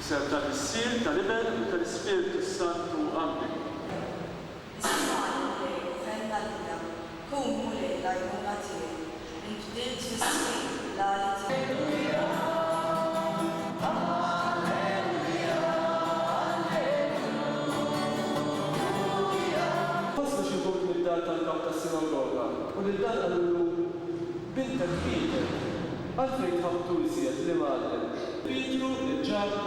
Isem tal-Missier, tal-Ibn u tal-Ispiritu Santu. Amen. Kun mulej l-għajnuna tiegħi, inbdilt fis-snin l-għali tiegħi. tal-kap tas-sinagoga u li dan għallu bintek Peter għalfejn tħabtu jsiet li magħlem. Pietru ġab